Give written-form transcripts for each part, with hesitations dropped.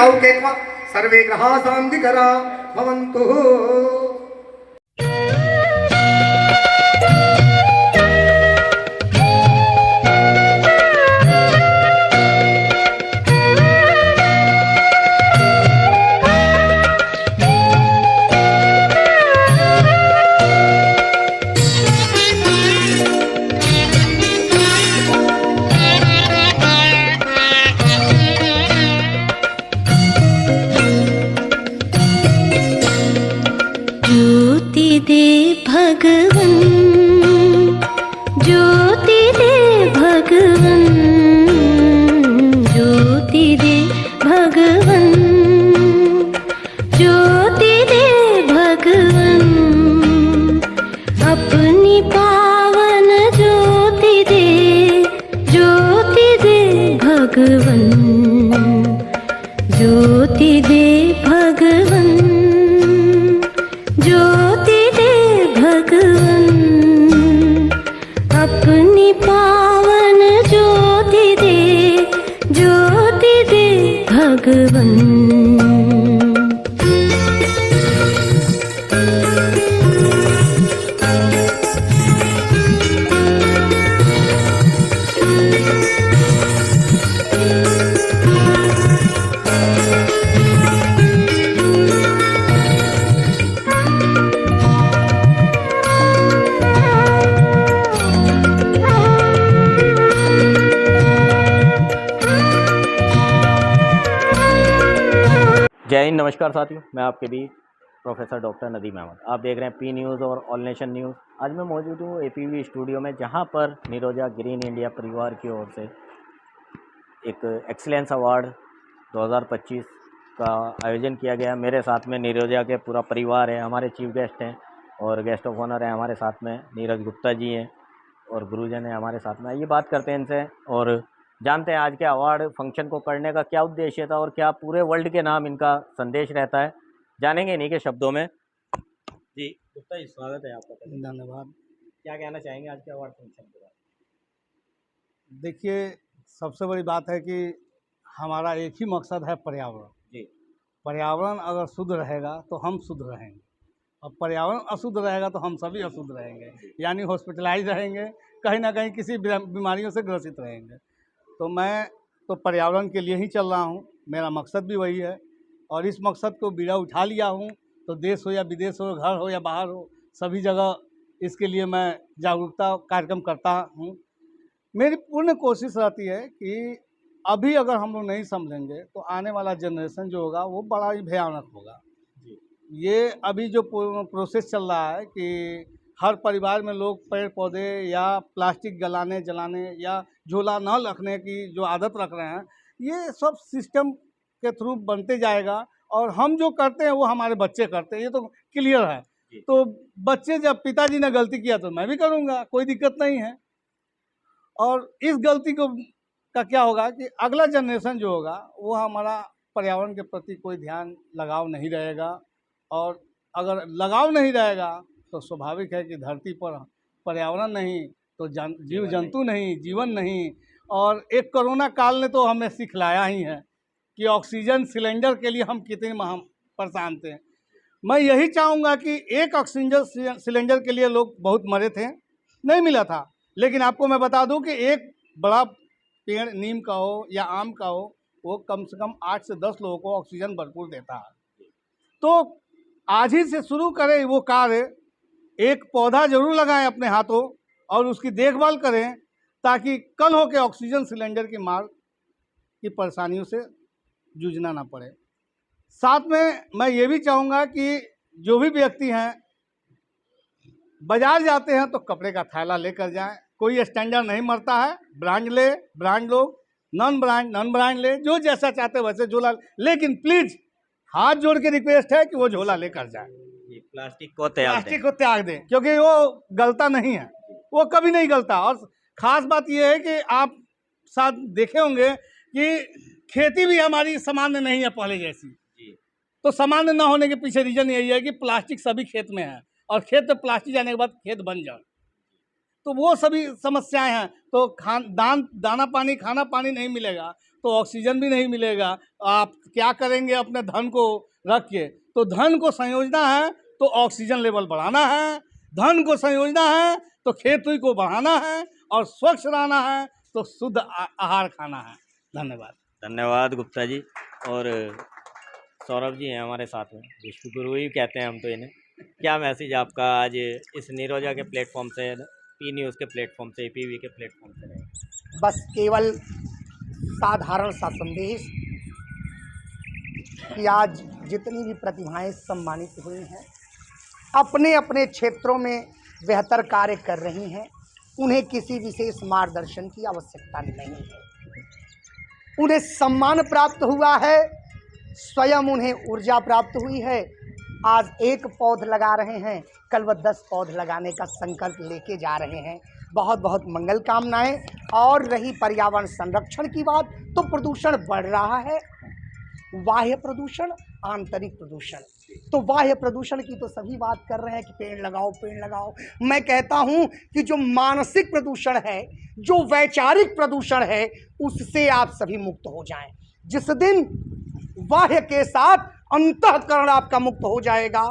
राहु केत्वा सर्वे ग्रहाः शान्तिकरा भवन्तु। भगवन ज्योति दे भगवन ज्योति दे भगवन ज्योति दे भगवन अपनी पावन ज्योति दे भगवन ज्योति दे भगवन ज्योति दे भगवन अपनी पावन ज्योति दे भगवन। जय हिंद, नमस्कार साथियों, मैं आपके बीच प्रोफेसर डॉक्टर नदीम अहमद। आप देख रहे हैं पी न्यूज़ और ऑल नेशन न्यूज़। आज मैं मौजूद हूँ एपीवी स्टूडियो में, जहाँ पर नीरोजा ग्रीन इंडिया परिवार की ओर से एक एक्सीलेंस अवार्ड 2025 का आयोजन किया गया। मेरे साथ में नीरोजा के पूरा परिवार है, हमारे चीफ गेस्ट हैं और गेस्ट ऑफ ऑनर हैं हमारे साथ में नीरज गुप्ता जी हैं और गुरुजन है हमारे साथ में। आइए बात करते हैं इनसे और जानते हैं आज के अवार्ड फंक्शन को करने का क्या उद्देश्य था और क्या पूरे वर्ल्ड के नाम इनका संदेश रहता है, जानेंगे इन्हीं के शब्दों में। जी गुप्ता जी, स्वागत है आपका। धन्यवाद। क्या कहना चाहेंगे आज के अवार्ड फंक्शन के बारे में? देखिए, सबसे बड़ी बात है कि हमारा एक ही मकसद है, पर्यावरण। जी, पर्यावरण अगर शुद्ध रहेगा तो हम शुद्ध रहेंगे, और पर्यावरण अशुद्ध रहेगा तो हम सभी अशुद्ध रहेंगे, यानी हॉस्पिटलाइज रहेंगे, कहीं ना कहीं किसी बीमारियों से ग्रसित रहेंगे। तो मैं तो पर्यावरण के लिए ही चल रहा हूँ, मेरा मकसद भी वही है, और इस मकसद को बीड़ा उठा लिया हूँ। तो देश हो या विदेश हो, घर हो या बाहर हो, सभी जगह इसके लिए मैं जागरूकता कार्यक्रम करता हूँ। मेरी पूर्ण कोशिश रहती है कि अभी अगर हम लोग नहीं समझेंगे तो आने वाला जनरेशन जो होगा वो बड़ा ही भयानक होगा। ये अभी जो प्रोसेस चल रहा है कि हर परिवार में लोग पेड़ पौधे या प्लास्टिक जलाने या झोला न रखने की जो आदत रख रहे हैं, ये सब सिस्टम के थ्रू बनते जाएगा, और हम जो करते हैं वो हमारे बच्चे करते हैं, ये तो क्लियर है। तो बच्चे, जब पिताजी ने गलती किया तो मैं भी करूँगा, कोई दिक्कत नहीं है। और इस गलती को का क्या होगा कि अगला जनरेशन जो होगा वो हमारा पर्यावरण के प्रति कोई ध्यान लगाव नहीं रहेगा, और अगर लगाव नहीं रहेगा तो स्वाभाविक है कि धरती पर पर्यावरण नहीं तो जीव जंतु नहीं, जीवन नहीं। और एक कोरोना काल ने तो हमें सिखलाया ही है कि ऑक्सीजन सिलेंडर के लिए हम कितने परेशान थे। मैं यही चाहूँगा कि एक ऑक्सीजन सिलेंडर के लिए लोग बहुत मरे थे, नहीं मिला था, लेकिन आपको मैं बता दूं कि एक बड़ा पेड़ नीम का हो या आम का हो, वो कम से कम 8 से 10 लोगों को ऑक्सीजन भरपूर देता है। तो आज ही से शुरू करें वो कार्य, एक पौधा जरूर लगाएं अपने हाथों और उसकी देखभाल करें, ताकि कल हो के ऑक्सीजन सिलेंडर की मार की परेशानियों से जूझना ना पड़े। साथ में मैं ये भी चाहूँगा कि जो भी व्यक्ति हैं बाजार जाते हैं तो कपड़े का थैला लेकर जाएं। कोई स्टैंडर्ड नहीं मरता है, ब्रांड ले, ब्रांड लो, नॉन ब्रांड ले, जो जैसा चाहते वैसे झोला, लेकिन प्लीज हाथ जोड़ के रिक्वेस्ट है कि वो झोला लेकर जाए, प्लास्टिक को त्याग दें, क्योंकि वो गलता नहीं है, वो कभी नहीं गलता। और ख़ास बात यह है कि आप साथ देखे होंगे कि खेती भी हमारी सामान्य नहीं है पहले जैसी। तो सामान्य ना होने के पीछे रीजन यही है कि प्लास्टिक सभी खेत में है, और खेत में प्लास्टिक जाने के बाद खेत बन जाए, तो वो सभी समस्याएं हैं। तो दाना पानी, खाना पानी नहीं मिलेगा तो ऑक्सीजन भी नहीं मिलेगा। आप क्या करेंगे अपने धन को रख के? तो धन को संयोजना है तो ऑक्सीजन लेवल बढ़ाना है, धन को संयोजना है तो खेती को बढ़ाना है, और स्वच्छ रहना है तो शुद्ध आहार खाना है। धन्यवाद। धन्यवाद गुप्ता जी। और सौरभ जी हैं हमारे साथ में, विश्व गुरु ही कहते हैं हम तो इन्हें। क्या मैसेज आपका आज इस निरोजा के प्लेटफॉर्म से, पी न्यूज़ के प्लेटफॉर्म से, APV के प्लेटफॉर्म से रहेगा? बस केवल साधारण सा संदेश कि आज जितनी भी प्रतिभाएं सम्मानित हुई हैं, अपने अपने क्षेत्रों में बेहतर कार्य कर रही हैं, उन्हें किसी विशेष मार्गदर्शन की आवश्यकता नहीं है। उन्हें सम्मान प्राप्त हुआ है, स्वयं उन्हें ऊर्जा प्राप्त हुई है। आज एक पौध लगा रहे हैं, कल वह 10 पौध लगाने का संकल्प लेके जा रहे हैं। बहुत बहुत मंगल कामनाएं। और रही पर्यावरण संरक्षण की बात, तो प्रदूषण बढ़ रहा है, बाह्य प्रदूषण, आंतरिक प्रदूषण। तो बाह्य प्रदूषण की तो सभी बात कर रहे हैं कि पेड़ लगाओ पेड़ लगाओ। मैं कहता हूं कि जो मानसिक प्रदूषण है, जो वैचारिक प्रदूषण है, उससे आप सभी मुक्त हो जाएं। जिस दिन बाह्य के साथ अंतःकरण आपका मुक्त हो जाएगा,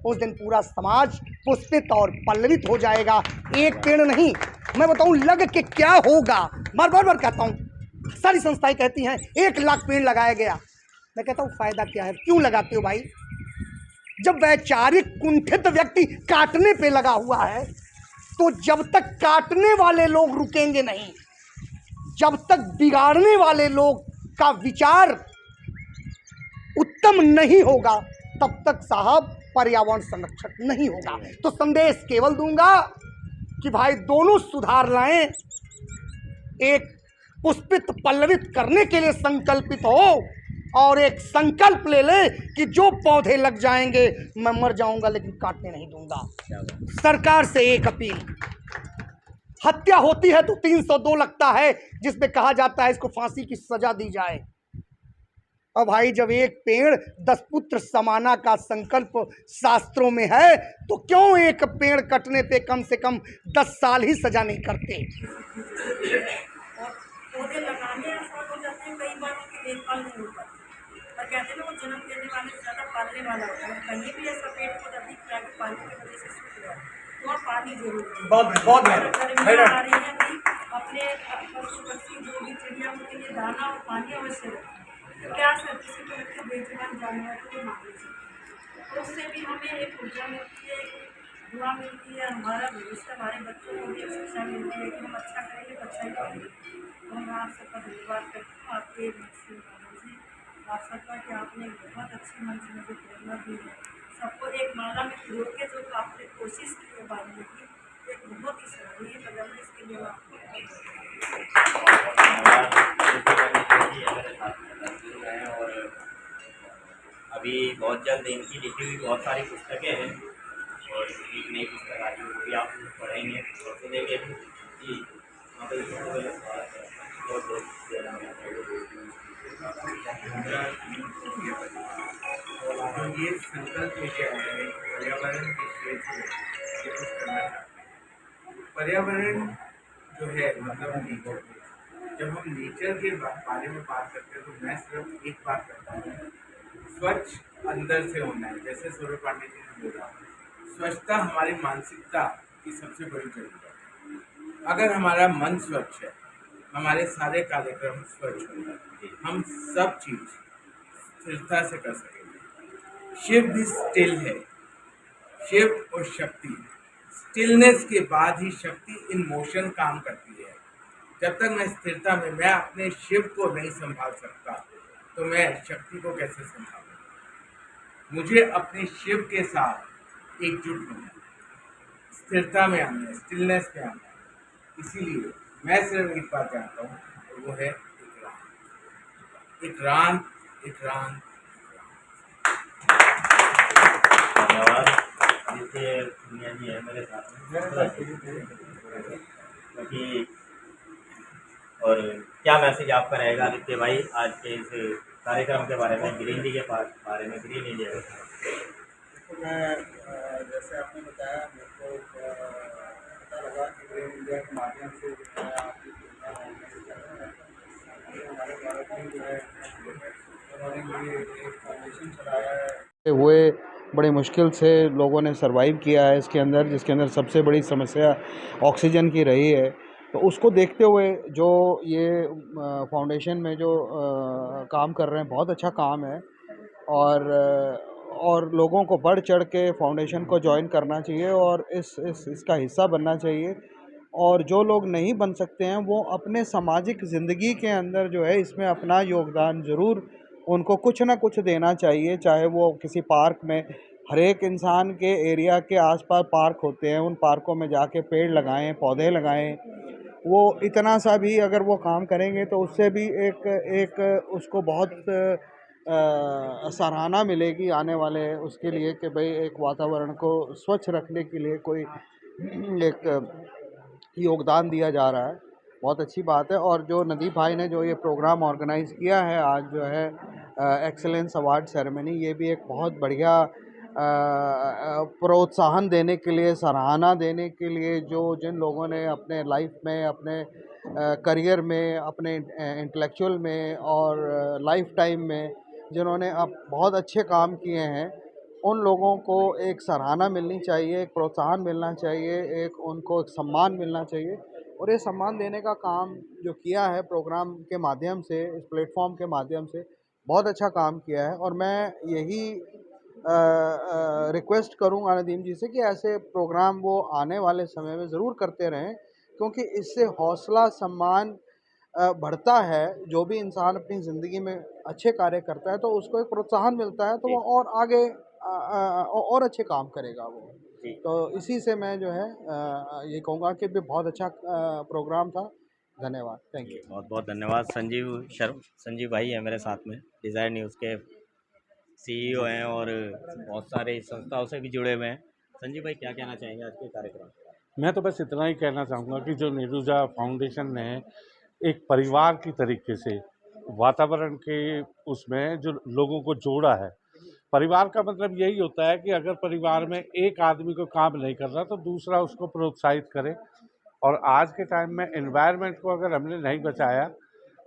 उस दिन पूरा समाज पुष्पित और पल्लवित हो जाएगा। एक पेड़ नहीं, मैं बताऊं लग के क्या होगा। बार बार कहता हूं, सारी संस्थाएं कहती हैं 1 लाख पेड़ लगाया गया। मैं कहता हूं फायदा क्या है? क्यों लगाते हो भाई? जब वैचारिक कुंठित व्यक्ति काटने पे लगा हुआ है, तो जब तक काटने वाले लोग रुकेंगे नहीं, जब तक बिगाड़ने वाले लोग का विचार उत्तम नहीं होगा, तब तक साहब पर्यावरण संरक्षण नहीं होगा। तो संदेश केवल दूंगा कि भाई दोनों सुधार लाएं, एक पुष्पित पल्लवित करने के लिए संकल्पित हो, और एक संकल्प ले ले कि जो पौधे लग जाएंगे मैं मर जाऊंगा लेकिन काटने नहीं दूंगा। सरकार से एक अपील, हत्या होती है तो 302 लगता है, जिसमें कहा जाता है इसको फांसी की सजा दी जाए। अब भाई जब एक पेड़ 10 पुत्र समाना का संकल्प शास्त्रों में है, तो क्यों एक पेड़ कटने पे कम से कम 10 साल ही सजा नहीं करते? पौधे लगाने आसान हो जाते हैं, कई बार उसकी देखभाल नहीं हो पाती। और कहते हैं ना, वो जन्म देने वाले से ज़्यादा पालने वाला होता है। कहीं भी ऐसा पेड़ पौधा दिख रहा है कि पानी की वजह से सूख रहा है, तो वहाँ पानी जरूर दें। बहुत गर्मियाँ आ रही हैं कि अपने पशु पक्षी जो भी चिड़िया, उनके लिए दाना और पानी अवश्य रखें। प्यास है किसी को रखे, बेजुबान जानवर को मांग लीजिए, तो उससे भी हमें एक ऊर्जा मिलती है, दुआ मिलती है, हमारा भविष्य, हमारे बच्चों को भी एक शिक्षा मिलती है कि हम अच्छा करेंगे तो अच्छा ही करेंगे। तो मैं आप सबका धन्यवाद करती हूँ, आपके मंच से आप सबका कि आपने बहुत अच्छी मंच में जो प्रेरणा दी है, सबको एक माला में पिरो के जो आपने कोशिश की है बांधने की, एक बहुत ही सराहनीय कदम है। इसके लिए और अभी बहुत जल्द इनकी लिखी हुई बहुत सारी पुस्तकें हैं, और एक नई पुस्तक आई है, वो भी आप पढ़ेंगे और सुनेंगे भी जी। हाँ तो ये संकल्प लेके आए हैं पर्यावरण के क्षेत्र में कुछ करना चाहते हैं। पर्यावरण जो है मतलब नेचर, जब हम नेचर के बारे में बात करते हैं तो मैं सिर्फ एक बात करता हूँ, स्वच्छ अंदर से होना है। जैसे सूर्य पांडे जी ने बोला, स्वच्छता हमारी मानसिकता की सबसे बड़ी जरूरत है। अगर हमारा मन स्वच्छ है, हमारे सारे कार्यक्रम स्वच्छ होंगे, हम सब चीज़ स्थिरता से कर सकेंगे। शिव भी स्टिल है, शिव और शक्ति, स्टिलनेस के बाद ही शक्ति इन मोशन काम करती है। जब तक मैं स्थिरता में, मैं अपने शिव को नहीं संभाल सकता, तो मैं शक्ति को कैसे संभालूं? मुझे अपने शिव के साथ एकजुट होना है, स्थिरता में आना है, स्टिलनेस में आना है। इसीलिए मैं सिर्फ एक बात जानता हूँ, वो है एक रान। धन्यवाद। जैसे दुनिया जी है मेरे साथ में, क्योंकि और क्या मैसेज आपका रहेगा आदित्य भाई आज के इस कार्यक्रम के बारे में, ग्रीन टी के बारे में, ग्रीन इंडिया के बारे में? तो मैं जैसे आपने बताया, मेरे को पता लगा कि ग्रीन इंडिया के माध्यम से जो है आपकी हमारे भारत में जो है उन्होंने ये एक फाउंडेशन चलाया है। हुए बड़ी मुश्किल से लोगों ने सरवाइव किया है इसके अंदर, जिसके अंदर सबसे बड़ी समस्या ऑक्सीजन की रही है। तो उसको देखते हुए जो ये फाउंडेशन में जो काम कर रहे हैं, बहुत अच्छा काम है। और लोगों को बढ़ चढ़ के फाउंडेशन को ज्वाइन करना चाहिए और इसका हिस्सा बनना चाहिए। और जो लोग नहीं बन सकते हैं वो अपने सामाजिक ज़िंदगी के अंदर जो है इसमें अपना योगदान ज़रूर उनको कुछ ना कुछ देना चाहिए। चाहे वो किसी पार्क में, हर एक इंसान के एरिया के आसपास पार्क होते हैं, उन पार्कों में जाके पेड़ लगाएं, पौधे लगाएं। वो इतना सा भी अगर वो काम करेंगे तो उससे भी एक उसको बहुत सराहना मिलेगी आने वाले उसके लिए कि भाई एक वातावरण को स्वच्छ रखने के लिए कोई एक योगदान दिया जा रहा है। बहुत अच्छी बात है। और जो नदीप भाई ने जो ये प्रोग्राम ऑर्गेनाइज़ किया है आज जो है एक्सेलेंस अवार्ड सेरेमनी, ये भी एक बहुत बढ़िया प्रोत्साहन देने के लिए, सराहना देने के लिए जो जिन लोगों ने अपने लाइफ में, अपने करियर में, अपने इंटेलेक्चुअल में और लाइफ टाइम में जिन्होंने अब बहुत अच्छे काम किए हैं, उन लोगों को एक सराहना मिलनी चाहिए, एक प्रोत्साहन मिलना चाहिए, एक उनको एक सम्मान मिलना चाहिए। और ये सम्मान देने का काम जो किया है प्रोग्राम के माध्यम से, इस प्लेटफॉर्म के माध्यम से, बहुत अच्छा काम किया है। और मैं यही रिक्वेस्ट करूँगा नदीम जी से कि ऐसे प्रोग्राम वो आने वाले समय में ज़रूर करते रहें, क्योंकि इससे हौसला, सम्मान बढ़ता है। जो भी इंसान अपनी ज़िंदगी में अच्छे कार्य करता है तो उसको एक प्रोत्साहन मिलता है, तो वो और आगे और अच्छे काम करेगा वो। तो इसी से मैं जो है ये कहूँगा कि भी बहुत अच्छा प्रोग्राम था। धन्यवाद, थैंक यू। बहुत बहुत धन्यवाद। संजीव भाई है मेरे साथ में, डिज़ायर न्यूज़ के CEO हैं और बहुत सारे संस्थाओं से भी जुड़े हुए हैं। संजीव भाई क्या कहना चाहेंगे आज के कार्यक्रम? मैं तो बस इतना ही कहना चाहूँगा कि जो नेहरूजा फाउंडेशन ने एक परिवार की तरीके से वातावरण के उसमें जो लोगों को जोड़ा है, परिवार का मतलब यही होता है कि अगर परिवार में एक आदमी को काम नहीं कर रहा तो दूसरा उसको प्रोत्साहित करे। और आज के टाइम में एनवायरनमेंट को अगर हमने नहीं बचाया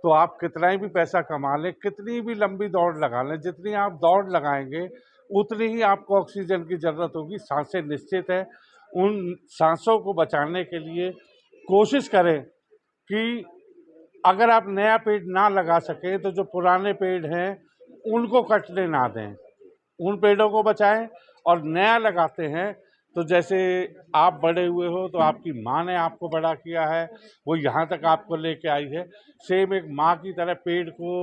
तो आप कितना ही भी पैसा कमा लें, कितनी भी लंबी दौड़ लगा लें, जितनी आप दौड़ लगाएंगे उतनी ही आपको ऑक्सीजन की ज़रूरत होगी। सांसें निश्चित है, उन सांसों को बचाने के लिए कोशिश करें कि अगर आप नया पेड़ ना लगा सकें तो जो पुराने पेड़ हैं उनको कटने ना दें, उन पेड़ों को बचाएं। और नया लगाते हैं तो जैसे आप बड़े हुए हो तो आपकी माँ ने आपको बड़ा किया है, वो यहाँ तक आपको लेके आई है। सेम एक माँ की तरह पेड़ को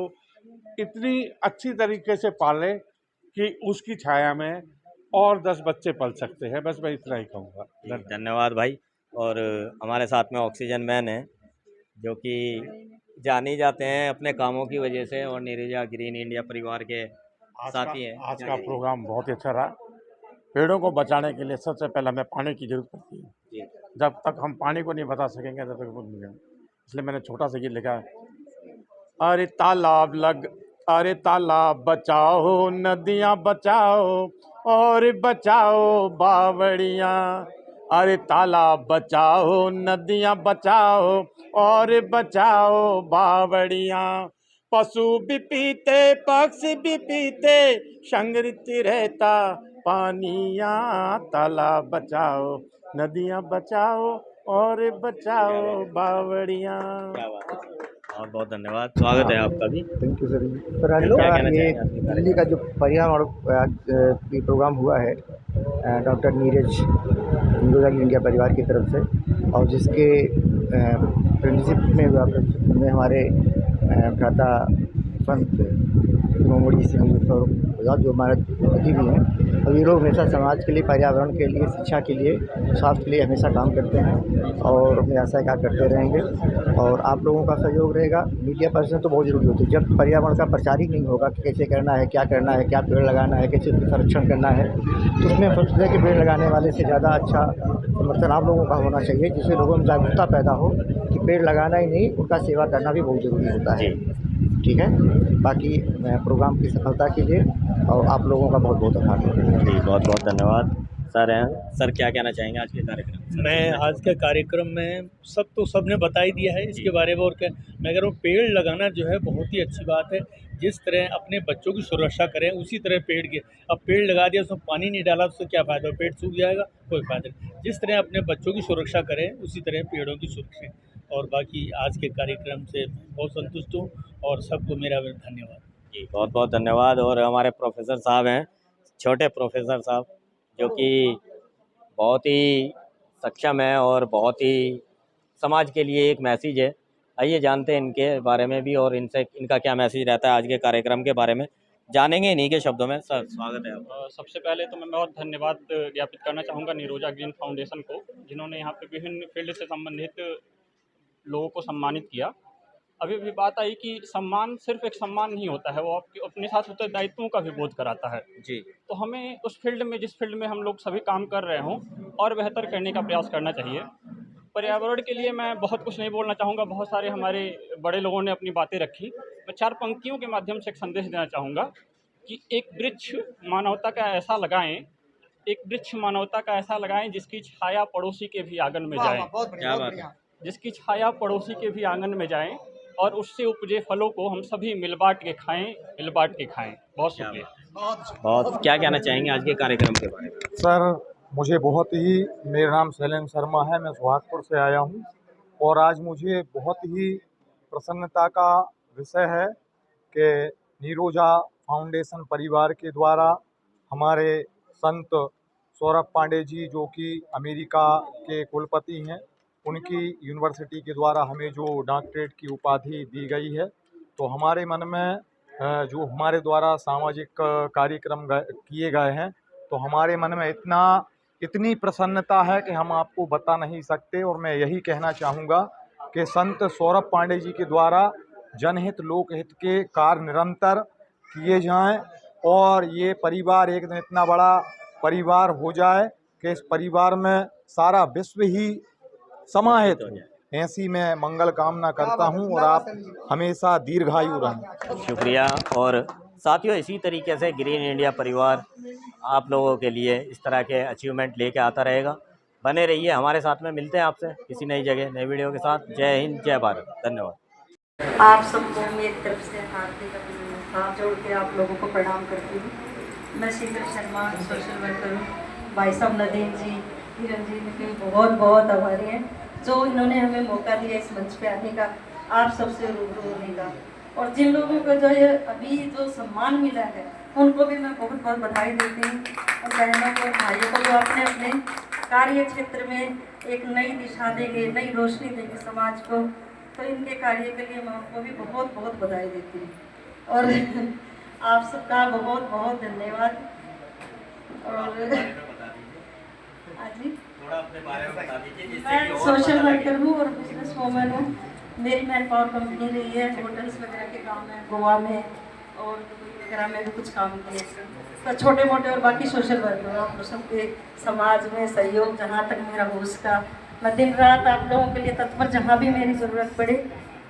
इतनी अच्छी तरीके से पाले कि उसकी छाया में और 10 बच्चे पल सकते हैं। बस मैं इतना ही कहूँगा। धन्यवाद भाई। और हमारे साथ में ऑक्सीजन मैन है जो कि जाने जाते हैं अपने कामों की वजह से और नेहरूजा ग्रीन इंडिया परिवार के साथी हैं। आज का प्रोग्राम बहुत ही अच्छा रहा। पेड़ों को बचाने के लिए सबसे पहले हमें पानी की जरूरत पड़ती है। जब तक हम पानी को नहीं बचा सकेंगे तब तक मिलेंगे। इसलिए मैंने छोटा सा गीत लिखा है, अरे तालाब बचाओ, नदियाँ बचाओ और बचाओ बावड़ियाँ। अरे तालाब बचाओ, नदियाँ बचाओ और बचाओ बावड़ियाँ। पशु भी पीते, पक्षी भी पीते, संग्रहित रहता पानिया। तालाब बचाओ, नदियाँ बचाओ और बचाओ बावड़ियाँ। बहुत बहुत धन्यवाद, स्वागत है आपका भी। Thank you sir. सर आज ये दिल्ली का जो पर्यावरण ये प्रोग्राम हुआ है डॉक्टर नेहरूजा इंडिया परिवार की तरफ से, और जिसके फ्रेंडशिप में हमारे भ्राता संत मोमड़ी सिंह जो हमारे पति भी हैं, और ये लोग हमेशा समाज के लिए, पर्यावरण के लिए, शिक्षा के लिए, स्वास्थ्य के लिए हमेशा काम करते हैं और अपनी आशा क्या करते रहेंगे। और आप लोगों का सहयोग रहेगा। मीडिया पर्सन तो बहुत ज़रूरी होती है। जब पर्यावरण का प्रचार ही नहीं होगा कि कैसे करना है, क्या करना है, क्या पेड़ लगाना है, कैसे संरक्षण करना है, तो उसमें सोचते हैं कि पेड़ लगाने वाले से ज़्यादा अच्छा समर्थन आप लोगों का होना चाहिए, जिससे लोगों में जागरूकता पैदा हो कि पेड़ लगाना ही नहीं, उनका सेवा करना भी बहुत ज़रूरी होता है। ठीक है। बाकी प्रोग्राम की सफलता के लिए और आप लोगों का बहुत बहुत आभार। जी बहुत बहुत धन्यवाद। सर हैं। सर क्या कहना चाहेंगे आज के कार्यक्रम से? मैं आज के कार्यक्रम में सबने बता ही दिया है इसके बारे में। और क्या मैं कह रहा हूँ, पेड़ लगाना जो है बहुत ही अच्छी बात है। जिस तरह अपने बच्चों की सुरक्षा करें उसी तरह पेड़ की। अब पेड़ लगा दिया, उसमें पानी नहीं डाला, उससे क्या फ़ायदा? पेड़ सूख जाएगा, कोई फ़ायदा नहीं। जिस तरह अपने बच्चों की सुरक्षा करें उसी तरह पेड़ों की सुरक्षा। और बाकी आज के कार्यक्रम से बहुत संतुष्ट हूँ और सबको मेरा धन्यवाद। जी बहुत बहुत धन्यवाद। और हमारे प्रोफेसर साहब हैं, छोटे प्रोफेसर साहब, जो कि बहुत ही सक्षम है और बहुत ही समाज के लिए एक मैसेज है। आइए जानते हैं इनके बारे में भी और इनका क्या मैसेज रहता है आज के कार्यक्रम के बारे में, जानेंगे इन्हीं के शब्दों में। सर स्वागत है आपका। सबसे पहले तो मैं बहुत धन्यवाद ज्ञापित करना चाहूँगा निरोजा ग्रीन फाउंडेशन को, जिन्होंने यहाँ पे विभिन्न फील्ड से संबंधित लोगों को सम्मानित किया। अभी बात आई कि सम्मान सिर्फ एक सम्मान नहीं होता है, वो आपके अपने साथ उत्तरदायित्वों का भी बोध कराता है। जी। तो हमें उस फील्ड में, जिस फील्ड में हम लोग सभी काम कर रहे हों, और बेहतर करने का प्रयास करना चाहिए। पर्यावरण के लिए मैं बहुत कुछ नहीं बोलना चाहूँगा, बहुत सारे हमारे बड़े लोगों ने अपनी बातें रखी। मैं 4 पंक्तियों के माध्यम से एक संदेश देना चाहूँगा कि एक वृक्ष मानवता का ऐसा लगाएं, एक वृक्ष मानवता का ऐसा लगाएं जिसकी छाया पड़ोसी के भी आंगन में जाए। क्या बात है। जिसकी छाया पड़ोसी के भी आंगन में जाए और उससे उपजे फलों को हम सभी मिल बांट के खाएं। बहुत शुक्रिया। बहुत क्या कहना चाहेंगे आज के कार्यक्रम के बारे में? सर मुझे बहुत ही, मेरा नाम शैलेंद्र शर्मा है, मैं सुहागपुर से आया हूँ और आज मुझे बहुत ही प्रसन्नता का विषय है कि निरोजा फाउंडेशन परिवार के द्वारा हमारे संत सौरभ पांडे जी, जो कि अमेरिका के कुलपति हैं, उनकी यूनिवर्सिटी के द्वारा हमें जो डॉक्टरेट की उपाधि दी गई है, तो हमारे मन में जो हमारे द्वारा सामाजिक कार्यक्रम किए गए हैं, तो हमारे मन में इतनी प्रसन्नता है कि हम आपको बता नहीं सकते। और मैं यही कहना चाहूँगा कि संत सौरभ पांडे जी के द्वारा जनहित लोकहित के कार्य निरंतर किए जाएं और ये परिवार एक दिन इतना बड़ा परिवार हो जाए कि इस परिवार में सारा विश्व ही समाहित हो। ऐसी मैं मंगल कामना करता हूं और आप हमेशा दीर्घायु रहें। शुक्रिया। और साथियों, इसी तरीके से ग्रीन इंडिया परिवार आप लोगों के लिए इस तरह के अचीवमेंट लेके आता रहेगा। बने रहिए हमारे साथ में। मिलते हैं आपसे किसी नई जगह नई वीडियो के साथ। जय हिंद, जय भारत, धन्यवाद। आप सबको मेरी तरफ से हार्दिक हाथ जोड़ के आप लोगों को प्रणाम करती हूँ। मैं शीतल शर्मा, सोशल वर्कर हूँ। भाई साहब नदीम जी, हिरन जी के बहुत बहुत आभारी हैं, जो इन्होंने हमें मौका दिया इस मंच पे आने का, आप सबसे रूबरू होने का। और जिन लोगों को जो ये अभी जो सम्मान मिला है, उनको भी मैं बहुत बहुत बधाई देती हूँ। और बहनों को, भाइयों को, जो अपने अपने कार्य क्षेत्र में एक नई दिशा देंगे, नई रोशनी देंगे समाज को, तो इनके कार्य के लिए मैं उनको भी बहुत बहुत बधाई देती हूँ। और आप सबका बहुत बहुत धन्यवाद। और थोड़ा अपने बारे में बता दीजिए। मैं सोशल वर्कर हूँ और बिजनेस वूमन हूँ। मेरी मैन पावर कंपनी रही है होटल्स वगैरह के काम में, गोवा में और वगैरह में भी कुछ काम किए, तो छोटे मोटे और बाकी सोशल वर्कर हूँ। आप सबके समाज में सहयोग जहाँ तक मेरा हो उसका, मैं दिन रात आप लोगों के लिए तत्पर। जहाँ भी मेरी ज़रूरत पड़े,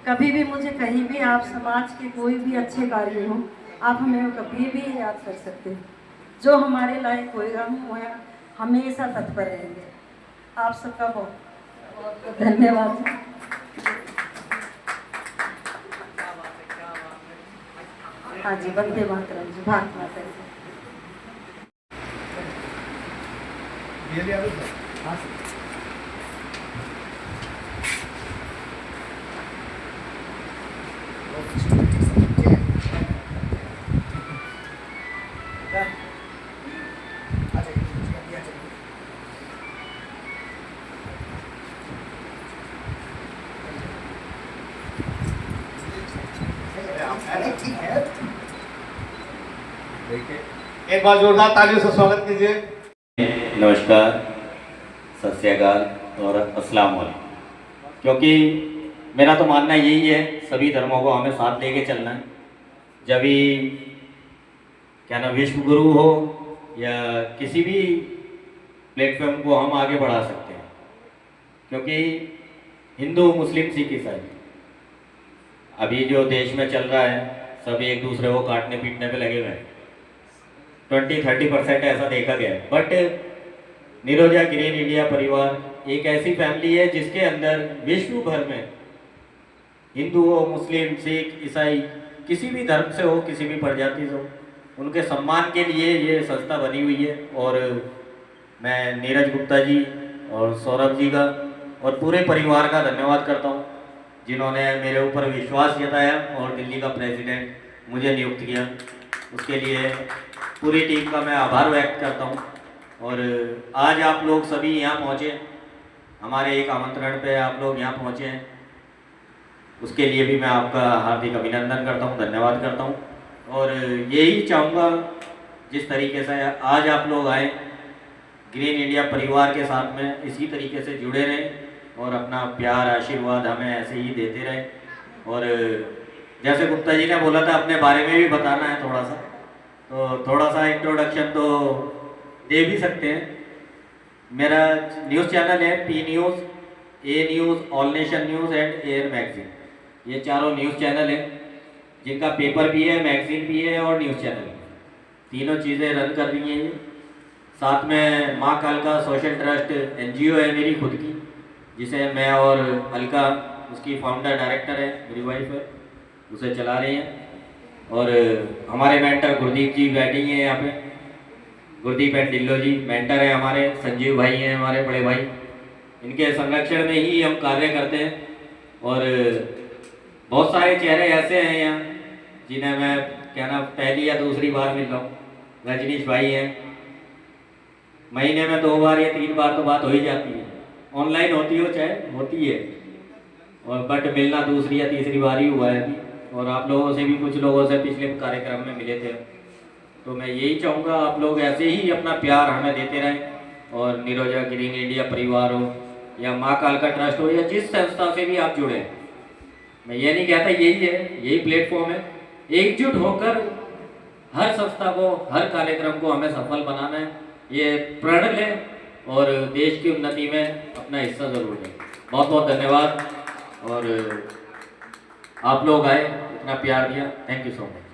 कभी भी मुझे कहीं भी, आप समाज के कोई भी अच्छे कार्य हो, आप हमें कभी भी याद कर सकते हैं। जो हमारे लायक होएगा हम वह हमेशा तत्पर रहेंगे। आप सबका बहुत बहुत धन्यवाद। हाँ जी, वंदे मातरम जी, भारत माता जी। एक बार जोरदार तालियों से स्वागत कीजिए। नमस्कार, सत श्री अकाल और अस्सलाम वालेकुम। क्योंकि मेरा तो मानना यही है, सभी धर्मों को हमें साथ लेके चलना है। जब भी क्या ना विश्व गुरु हो या किसी भी प्लेटफॉर्म को हम आगे बढ़ा सकते हैं। क्योंकि हिंदू, मुस्लिम, सिख, ईसाई अभी जो देश में चल रहा है, सभी एक दूसरे को काटने पीटने पे लगे हुए हैं। 20-30% ऐसा देखा गया है। बट निरोजा ग्रीन इंडिया परिवार एक ऐसी फैमिली है जिसके अंदर विश्व भर में हिंदू हो, मुस्लिम, सिख, ईसाई, किसी भी धर्म से हो, किसी भी प्रजाति से हो, उनके सम्मान के लिए ये संस्था बनी हुई है। और मैं नीरज गुप्ता जी और सौरभ जी का और पूरे परिवार का धन्यवाद करता हूँ जिन्होंने मेरे ऊपर विश्वास जताया और दिल्ली का प्रेसिडेंट मुझे नियुक्त किया। उसके लिए पूरी टीम का मैं आभार व्यक्त करता हूँ। और आज आप लोग सभी यहाँ पहुँचे, हमारे एक आमंत्रण पे आप लोग यहाँ पहुँचे हैं, उसके लिए भी मैं आपका हार्दिक अभिनंदन करता हूँ, धन्यवाद करता हूँ। और यही चाहूँगा जिस तरीके से आज आप लोग आए ग्रीन इंडिया परिवार के साथ में इसी तरीके से जुड़े रहें और अपना प्यार आशीर्वाद हमें ऐसे ही देते रहें। और जैसे गुप्ता जी ने बोला था अपने बारे में भी बताना है थोड़ा सा, तो थोड़ा सा इंट्रोडक्शन तो दे भी सकते हैं। मेरा न्यूज़ चैनल है P news, A news, all nation news and air magazine. ये चारों न्यूज़ चैनल हैं जिनका पेपर भी है, मैगजीन भी है और न्यूज़ चैनल भी, तीनों चीज़ें रन कर रही हैं ये। साथ में माँ कालका सोशल ट्रस्ट NGO है मेरी खुद की, जिसे मैं और अलका उसकी फाउंडर डायरेक्टर है, मेरी वाइफ है, उसे चला रहे हैं। और हमारे मेंटर गुरदीप जी बैठे हैं यहाँ पे, गुरदीप एंड ढिल्लो जी मेंटर हैं हमारे, संजीव भाई हैं हमारे बड़े भाई, इनके संरक्षण में ही हम कार्य करते हैं। और बहुत सारे चेहरे ऐसे हैं यहाँ जिन्हें मैं कहना पहली या दूसरी बार मिल रहा हूँ। रजनीश भाई हैं, महीने में 2 बार या 3 बार तो बात हो ही जाती है, ऑनलाइन होती हो चाहे होती है, और बट मिलना दूसरी या तीसरी बार ही हुआ है अभी। और आप लोगों से भी, कुछ लोगों से पिछले कार्यक्रम में मिले थे। तो मैं यही चाहूँगा आप लोग ऐसे ही अपना प्यार हमें देते रहें। और निरोजा ग्रीन इंडिया परिवार हो या माँ कालका ट्रस्ट हो या जिस संस्था से भी आप जुड़े, मैं ये नहीं कहता यही है, यही प्लेटफॉर्म है, एकजुट होकर हर संस्था को, हर कार्यक्रम को हमें सफल बनाना है, ये प्रण लें और देश की उन्नति में अपना हिस्सा जरूर दें। बहुत बहुत धन्यवाद। और आप लोग आए, इतना प्यार दिया, थैंक यू सो मच।